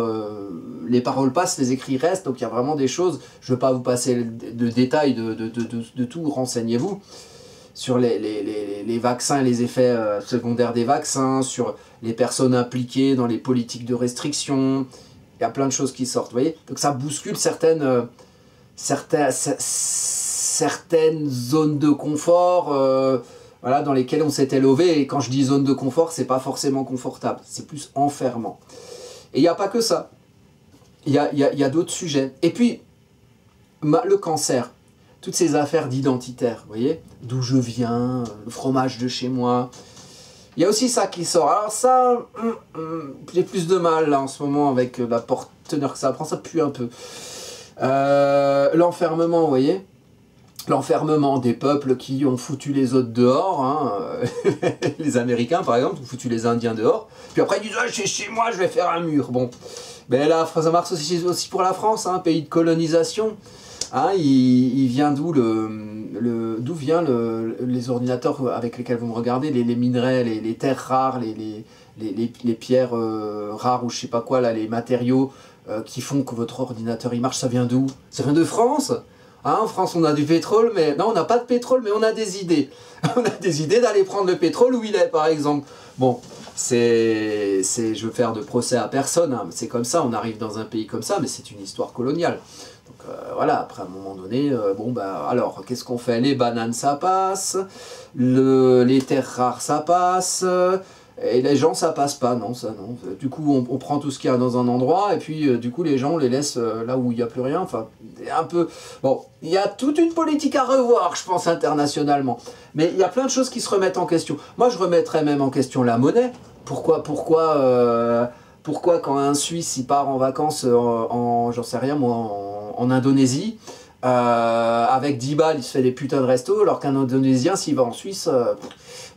les paroles passent, les écrits restent, donc il y a vraiment des choses, je ne veux pas vous passer de détails de tout, renseignez-vous sur les vaccins et les effets secondaires des vaccins, sur les personnes impliquées dans les politiques de restriction. Il y a plein de choses qui sortent, vous voyez. Donc ça bouscule certaines zones de confort voilà, dans lesquelles on s'était levé. Et quand je dis zone de confort, c'est pas forcément confortable, c'est plus enfermant. Et il n'y a pas que ça. Il y a d'autres sujets. Et puis, le cancer. Toutes ces affaires d'identitaire, vous voyez, d'où je viens, le fromage de chez moi. Il y a aussi ça qui sort. Alors ça, j'ai plus de mal là en ce moment avec la porte-teneur que ça prend, ça pue un peu. L'enfermement, vous voyez, l'enfermement des peuples qui ont foutu les autres dehors, hein. Les Américains par exemple, ont foutu les Indiens dehors, puis après ils disent ah, chez moi je vais faire un mur. Bon, ben là ça marche aussi pour la France, hein, pays de colonisation. Hein, il vient d'où d'où vient les ordinateurs avec lesquels vous me regardez, les minerais, les terres rares, les pierres rares ou je sais pas quoi, là, les matériaux qui font que votre ordinateur il marche, ça vient d'où? Ça vient de France. Hein, en France on a du pétrole, mais non on n'a pas de pétrole, mais on a des idées. On a des idées d'aller prendre le pétrole où il est par exemple. Bon, je veux faire de procès à personne, hein, c'est comme ça, on arrive dans un pays comme ça, mais c'est une histoire coloniale. Donc voilà, après à un moment donné, bon bah alors qu'est-ce qu'on fait? Les bananes ça passe, les terres rares ça passe, et les gens ça passe pas, non ça non. Du coup on prend tout ce qu'il y a dans un endroit et puis du coup les gens on les laisse là où il n'y a plus rien, enfin un peu... Bon, il y a toute une politique à revoir je pense internationalement, mais il y a plein de choses qui se remettent en question. Moi je remettrais même en question la monnaie. Pourquoi quand un Suisse il part en vacances j'en sais rien moi, en Indonésie, avec 10 balles il se fait des putains de restos, alors qu'un Indonésien s'il va en Suisse, il va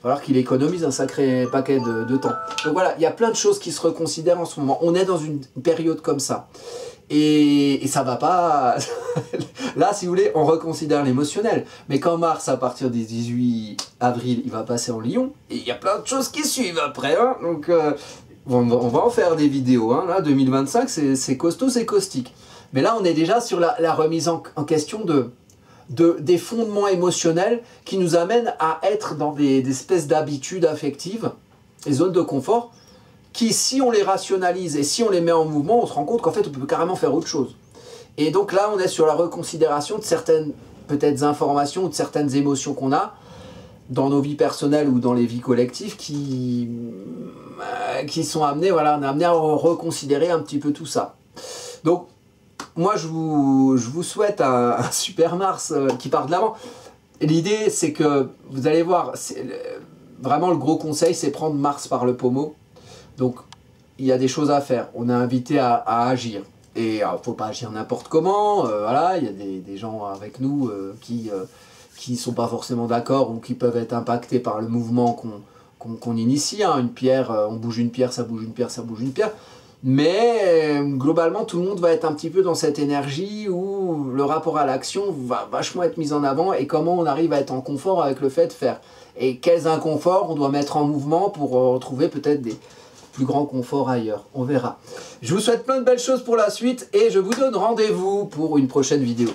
falloir qu'il économise un sacré paquet de temps. Donc voilà, il y a plein de choses qui se reconsidèrent en ce moment. On est dans une période comme ça. Et ça va pas... Là, si vous voulez, on reconsidère l'émotionnel. Mais quand Mars, à partir du 18 avril, il va passer en Lion, et il y a plein de choses qui suivent après. Hein, donc, on va en faire des vidéos. Hein, là, 2025, c'est costaud, c'est caustique. Mais là, on est déjà sur la remise en question des fondements émotionnels qui nous amènent à être dans des espèces d'habitudes affectives, des zones de confort, qui, si on les rationalise et si on les met en mouvement, on se rend compte qu'en fait, on peut carrément faire autre chose. Et donc là, on est sur la reconsidération de certaines, peut-être, informations ou de certaines émotions qu'on a dans nos vies personnelles ou dans les vies collectives qui sont amenées, voilà, on est amené à reconsidérer un petit peu tout ça. Donc, moi, je vous souhaite un super Mars qui part de l'avant. L'idée, c'est que, vous allez voir, vraiment le gros conseil, c'est prendre Mars par le pommeau. Donc, il y a des choses à faire. On est invité à agir. Et il ne faut pas agir n'importe comment. Voilà, il y a des gens avec nous qui ne sont pas forcément d'accord ou qui peuvent être impactés par le mouvement qu'on initie, hein. Une pierre, on bouge une pierre, ça bouge une pierre, ça bouge une pierre. Mais globalement, tout le monde va être un petit peu dans cette énergie où le rapport à l'action va vachement être mis en avant et comment on arrive à être en confort avec le fait de faire. Et quels inconforts on doit mettre en mouvement pour retrouver peut-être des plus grands conforts ailleurs. On verra. Je vous souhaite plein de belles choses pour la suite et je vous donne rendez-vous pour une prochaine vidéo.